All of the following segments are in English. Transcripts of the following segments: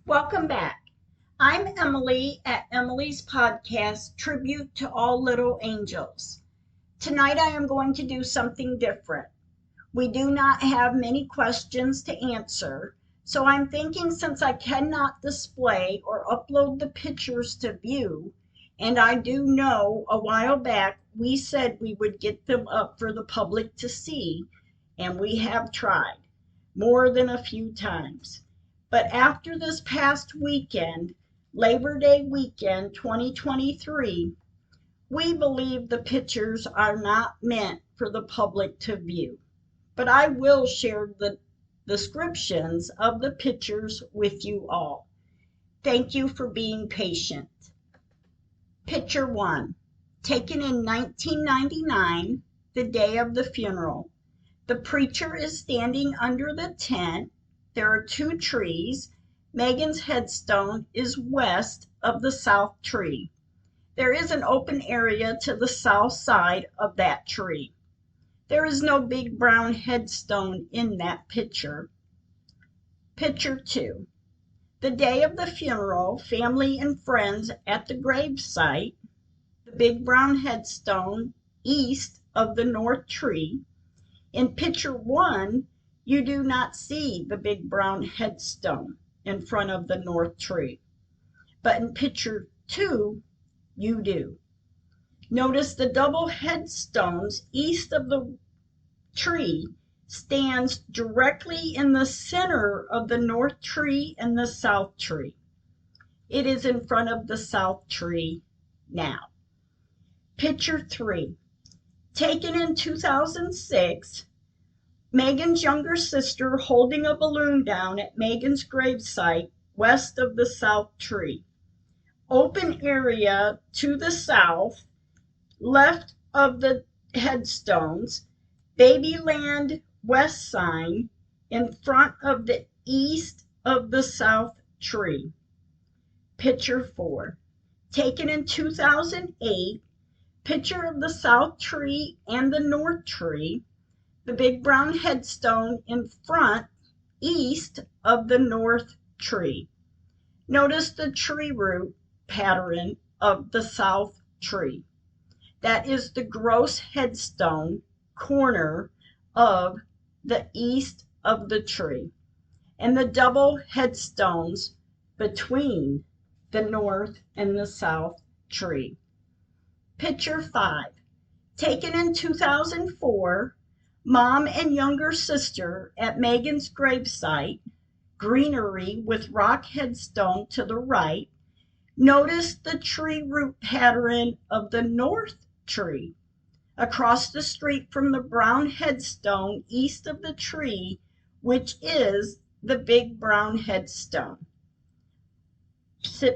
Welcome back. I'm Emily at Emily's podcast, Tribute to All Little Angels. Tonight I am going to do something different. We do not have many questions to answer, so I'm thinking since I cannot display or upload the pictures to view, and I do know a while back we said we would get them up for the public to see, and we have tried more than a few times. But after this past weekend, Labor Day weekend 2023, we believe the pictures are not meant for the public to view. But I will share the descriptions of the pictures with you all. Thank you for being patient. Picture 1, taken in 1999, the day of the funeral. The preacher is standing under the tent. There are two trees. Megan's headstone is west of the south tree. There is an open area to the south side of that tree. There is no big brown headstone in that picture. Picture 2. The day of the funeral, family and friends at the gravesite. The big brown headstone east of the north tree. In picture 1, you do not see the big brown headstone in front of the north tree. But in picture 2, you do. Notice the double headstones east of the tree stands directly in the center of the north tree and the south tree. It is in front of the south tree now. Picture 3, taken in 2006, Megan's younger sister holding a balloon down at Megan's gravesite west of the south tree. Open area to the south, left of the headstones, Babyland West sign in front of the east of the south tree. Picture 4, taken in 2008, picture of the south tree and the north tree, the big brown headstone in front east of the north tree. Notice the tree root pattern of the south tree. That is the gross headstone corner of the east of the tree, and the double headstones between the north and the south tree. Picture 5, taken in 2004, Mom and younger sister at Megan's gravesite, greenery with rock headstone to the right. Notice the tree root pattern of the north tree. Across the street from the brown headstone east of the tree, which is the big brown headstone.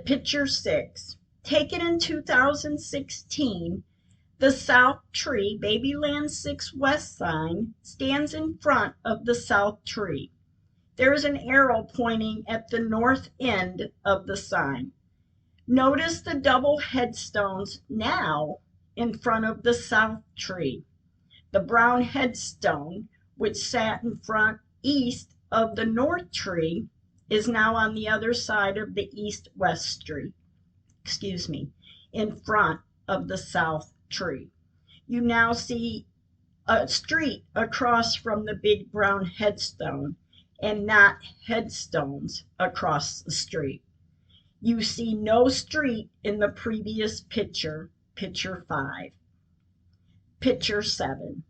Picture 6, taken in 2016, the south tree, Babyland 6 West sign, stands in front of the south tree. There is an arrow pointing at the north end of the sign. Notice the double headstones now in front of the south tree. The brown headstone, which sat in front east of the north tree, is now on the other side of the east-west street. In front of the south tree. You now see a street across from the big brown headstone and not headstones across the street. You see no street in the previous picture, picture 5. Picture 7,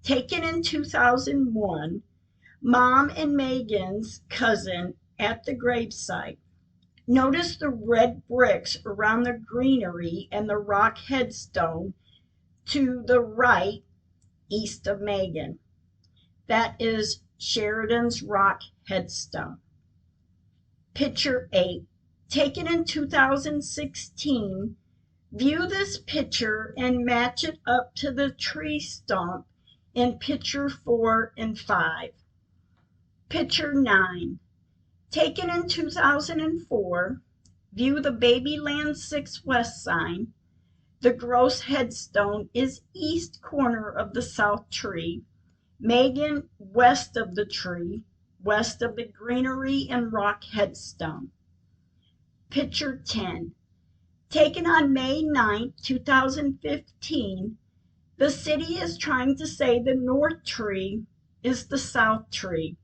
taken in 2001, Mom and Megan's cousin at the gravesite. Notice the red bricks around the greenery and the rock headstone to the right, east of Megan. That is Sheridan's rock headstone. Picture 8, taken in 2016. View this picture and match it up to the tree stump in picture 4 and 5. Picture 9, taken in 2004, view the Babyland 6 West sign. The gross headstone is east corner of the south tree. Megan west of the tree, west of the greenery and rock headstone. Picture 10. Taken on May 9, 2015, the city is trying to say the north tree is the south tree,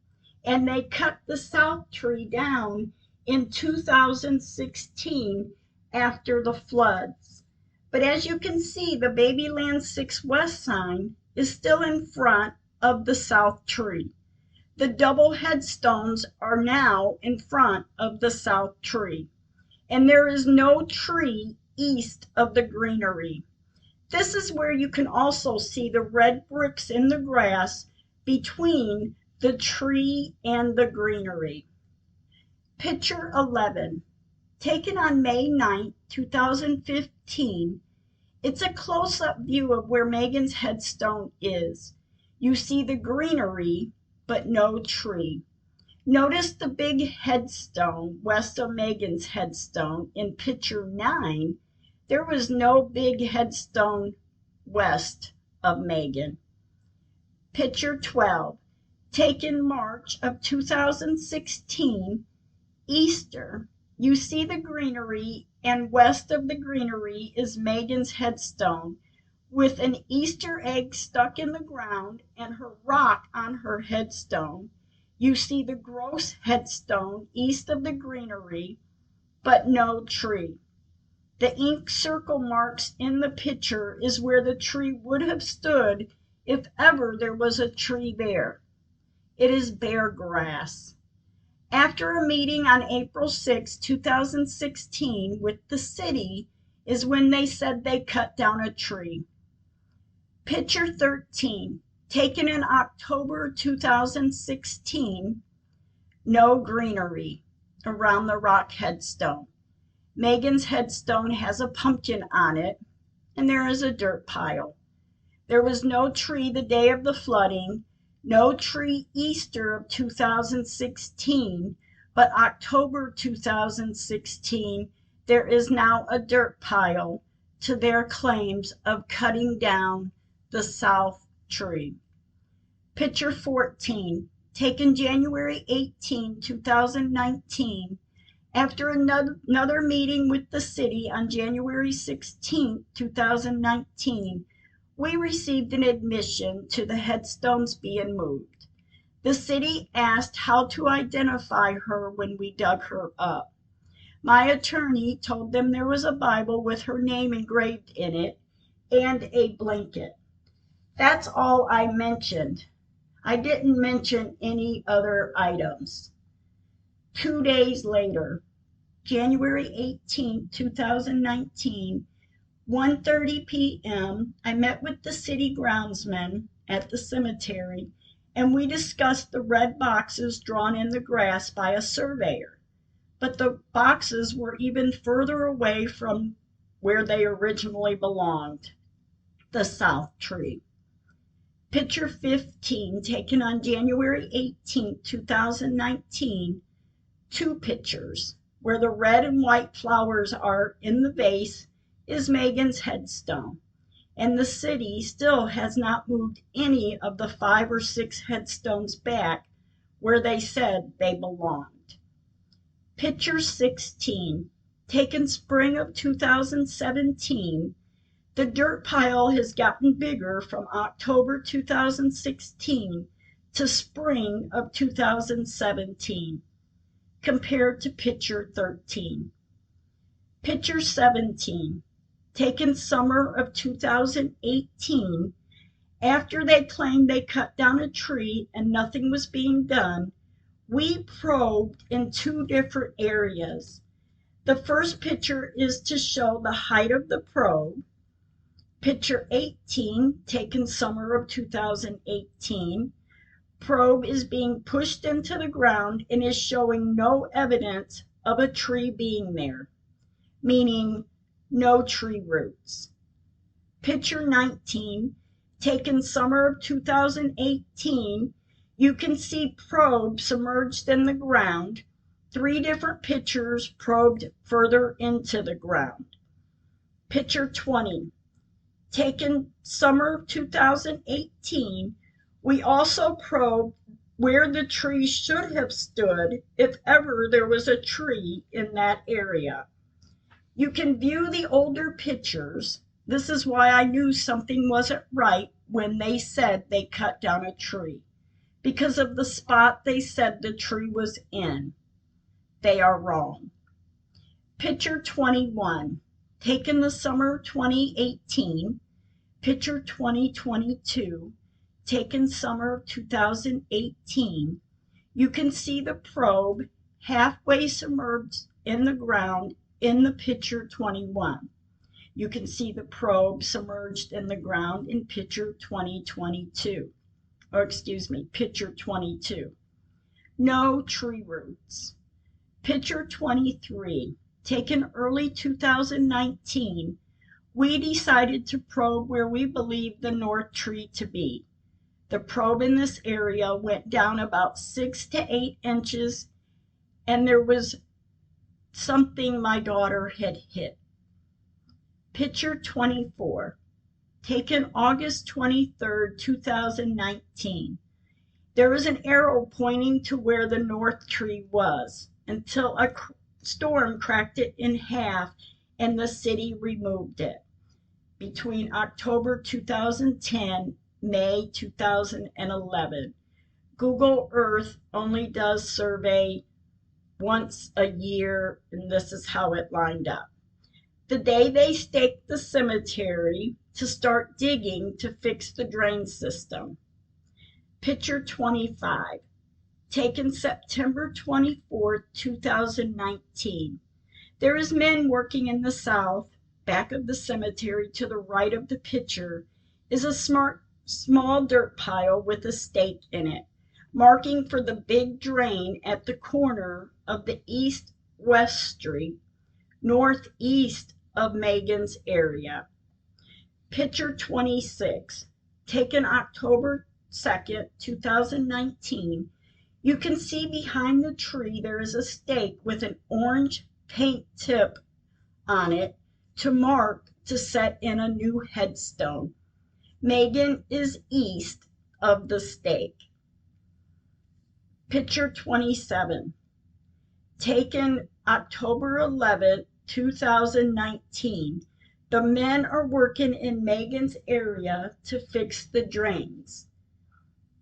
and they cut the south tree down in 2016 after the floods. But as you can see, the Babyland 6 West sign is still in front of the south tree. The double headstones are now in front of the south tree, and there is no tree east of the greenery. This is where you can also see the red bricks in the grass between the tree and the greenery. Picture 11, taken on May 9, 2015. It's a close-up view of where Megan's headstone is. You see the greenery, but no tree. Notice the big headstone west of Megan's headstone in picture 9. There was no big headstone west of Megan. Picture 12, taken March of 2016, Easter. You see the greenery, and west of the greenery is Megan's headstone with an Easter egg stuck in the ground and her rock on her headstone. You see the gross headstone east of the greenery, but no tree. The ink circle marks in the picture is where the tree would have stood if ever there was a tree there. It is bare grass. After a meeting on April 6, 2016 with the city is when they said they cut down a tree. Picture 13, taken in October 2016, no greenery around the rock headstone. Megan's headstone has a pumpkin on it, and there is a dirt pile. There was no tree the day of the flooding, no tree Easter of 2016, but October 2016, there is now a dirt pile to their claims of cutting down the south tree. Picture 14, taken January 18, 2019, after another meeting with the city on January 16, 2019, we received an admission to the headstones being moved. The city asked how to identify her when we dug her up. My attorney told them there was a Bible with her name engraved in it and a blanket. That's all I mentioned. I didn't mention any other items. 2 days later, January 18, 2019, 1:30 p.m., I met with the city groundsman at the cemetery, and we discussed the red boxes drawn in the grass by a surveyor. But the boxes were even further away from where they originally belonged, the south tree. Picture 15, taken on January 18, 2019, 2 pictures. Where the red and white flowers are in the vase is Megan's headstone, and the city still has not moved any of the 5 or 6 headstones back where they said they belonged. Picture 16, taken spring of 2017, the dirt pile has gotten bigger from October 2016 to spring of 2017. Compared to picture 13. Picture 17, taken summer of 2018, after they claimed they cut down a tree and nothing was being done, we probed in 2 different areas. The first picture is to show the height of the probe. Picture 18, taken summer of 2018, probe is being pushed into the ground and is showing no evidence of a tree being there, meaning no tree roots. Picture 19, taken summer of 2018, you can see probe submerged in the ground, 3 different pictures probed further into the ground. Picture 20, taken summer of 2018, we also probed where the tree should have stood if ever there was a tree in that area. You can view the older pictures. This is why I knew something wasn't right when they said they cut down a tree, because of the spot they said the tree was in. They are wrong. Picture 21, taken the summer 2018. Picture 2022, taken summer 2018. You can see the probe halfway submerged in the ground in the picture 21. You can see the probe submerged in the ground in picture 2022, or excuse me, picture 22. No tree roots. Picture 23, taken early 2019, we decided to probe where we believed the north tree to be. The probe in this area went down about 6 to 8 inches, and there was something my daughter had hit. Picture 24, taken August 23rd, 2019. There was an arrow pointing to where the north tree was until a storm cracked it in half and the city removed it. Between October 2010, May 2011. Google Earth only does survey once a year, and this is how it lined up. The day they staked the cemetery to start digging to fix the drain system. Picture 25, taken September 24, 2019. There is men working in the south. Back of the cemetery to the right of the picture is a small dirt pile with a stake in it, marking for the big drain at the corner of the east-west street, northeast of Megan's area. Picture 26, taken October 2nd, 2019. You can see behind the tree there is a stake with an orange paint tip on it to mark to set in a new headstone. Megan is east of the stake. Picture 27, taken October 11, 2019. The men are working in Megan's area to fix the drains.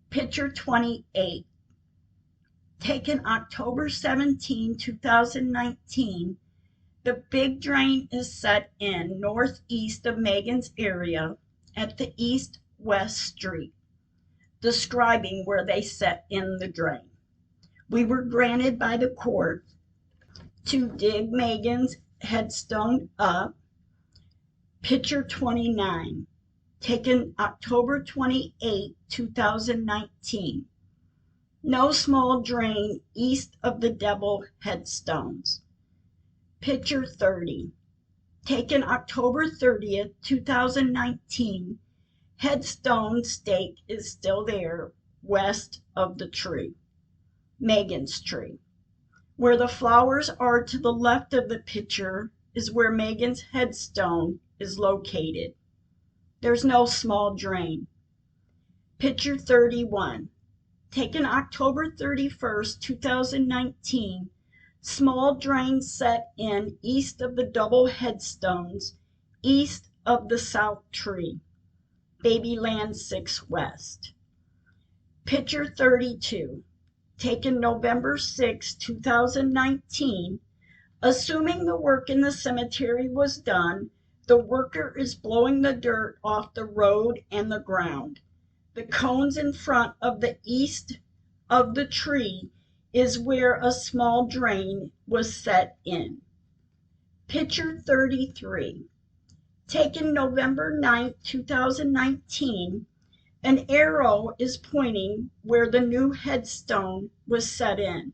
Picture 28, taken October 17, 2019. The big drain is set in northeast of Megan's area at the east-west street, describing where they set in the drain. We were granted by the court to dig Megan's headstone up. Picture 29, taken October 28, 2019. No small drain east of the double headstones. Picture 30, taken October 30th, 2019. Headstone stake is still there west of the tree, Megan's tree. Where the flowers are to the left of the picture is where Megan's headstone is located. There's no small drain. Picture 31, taken October 31st, 2019. Small drain set in east of the double headstones, east of the south tree, Babyland 6 West. Picture 32, taken November 6, 2019. Assuming the work in the cemetery was done, the worker is blowing the dirt off the road and the ground. The cones in front of the east of the tree is where a small drain was set in. Picture 33, taken November 9, 2019. An arrow is pointing where the new headstone was set in.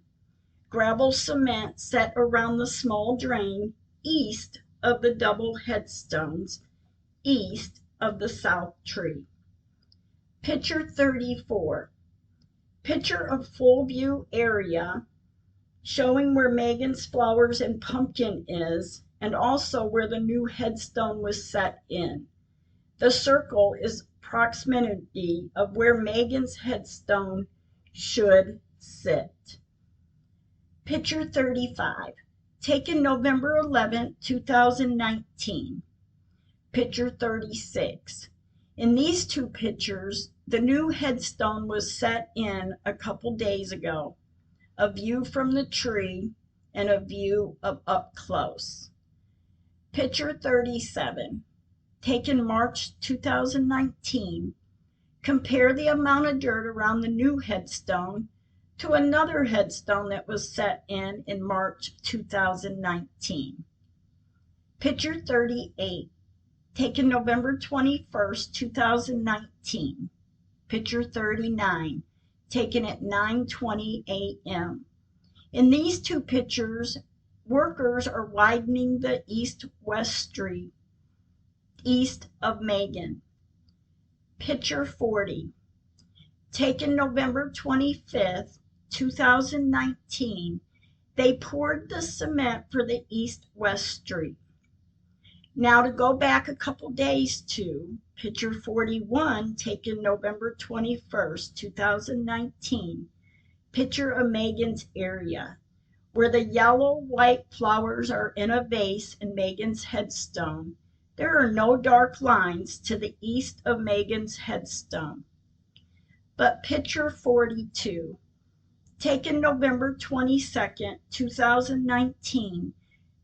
Gravel cement set around the small drain east of the double headstones, east of the south tree. Picture 34, picture of full view area showing where Megan's flowers and pumpkin is, and also where the new headstone was set in. The circle is proximity of where Megan's headstone should sit. Picture 35, taken November 11, 2019. Picture 36. In these two pictures, the new headstone was set in a couple days ago. A view from the tree and a view of up close. Picture 37, taken March 2019. Compare the amount of dirt around the new headstone to another headstone that was set in March 2019. Picture 38, taken November 21st, 2019. Picture 39, taken at 9:20 a.m. In these two pictures, workers are widening the east-west street east of Megan. Picture 40, taken November 25th, 2019. They poured the cement for the east-west street. Now to go back a couple days to picture 41, taken November 21st, 2019. Picture of Megan's area, where the yellow-white flowers are in a vase in Megan's headstone. There are no dark lines to the east of Megan's headstone. But picture 42, taken November 22nd, 2019,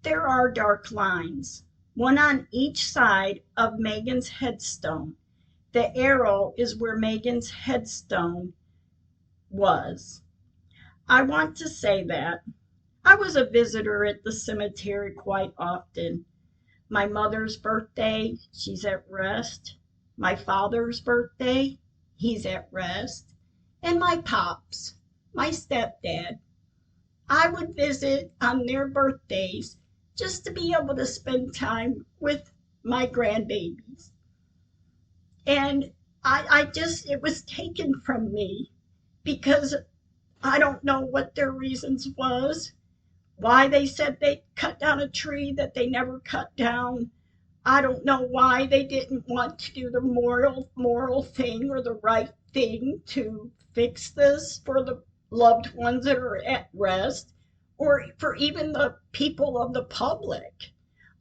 there are dark lines, one on each side of Megan's headstone. The arrow is where Megan's headstone was. I want to say that I was a visitor at the cemetery quite often. My mother's birthday, she's at rest. My father's birthday, he's at rest. And my pops, my stepdad, I would visit on their birthdays just to be able to spend time with my grandbabies. And it was taken from me because I don't know what their reasons was, why they said they cut down a tree that they never cut down. I don't know why they didn't want to do the moral thing or the right thing to fix this for the loved ones that are at rest, or for even the people of the public.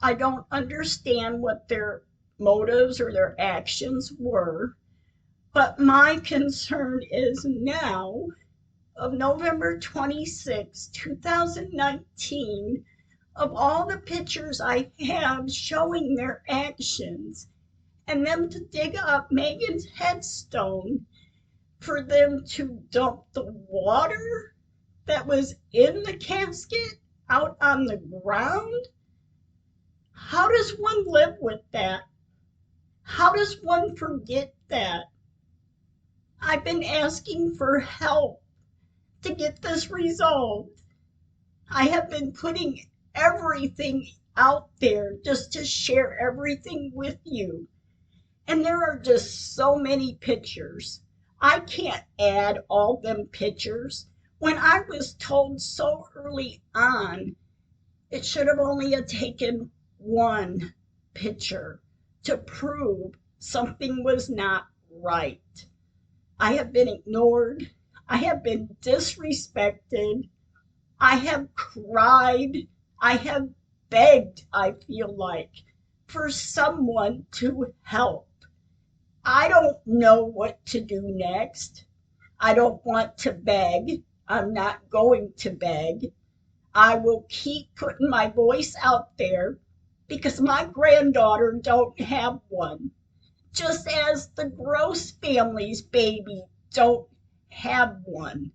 I don't understand what their motives or their actions were, but my concern is now, of November 26, 2019, of all the pictures I have showing their actions, and them to dig up Megan's headstone for them to dump the water that was in the casket out on the ground. How does one live with that? How does one forget that? I've been asking for help to get this resolved. I have been putting everything out there just to share everything with you. And there are just so many pictures. I can't add all them pictures. When I was told so early on, it should have only taken one picture to prove something was not right. I have been ignored. I have been disrespected. I have cried. I have begged, I feel like, for someone to help. I don't know what to do next. I don't want to beg. I'm not going to beg. I will keep putting my voice out there because my granddaughter don't have one. Just as the Gross family's baby don't have one.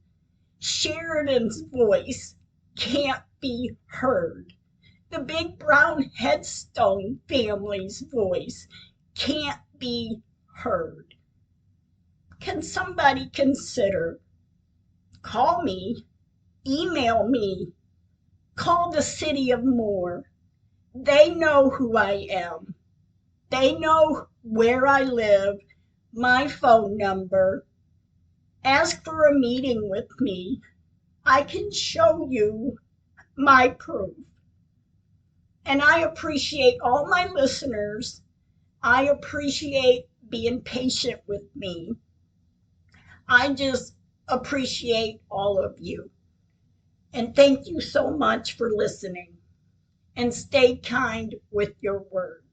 Sheridan's voice can't be heard. The Big Brown Headstone family's voice can't be heard. Can somebody consider? Call me, email me, call the city of Moore. They know who I am. They know where I live, my phone number. Ask for a meeting with me. I can show you my proof. And I appreciate all my listeners. I appreciate being patient with me. I just appreciate all of you. And thank you so much for listening. And stay kind with your words.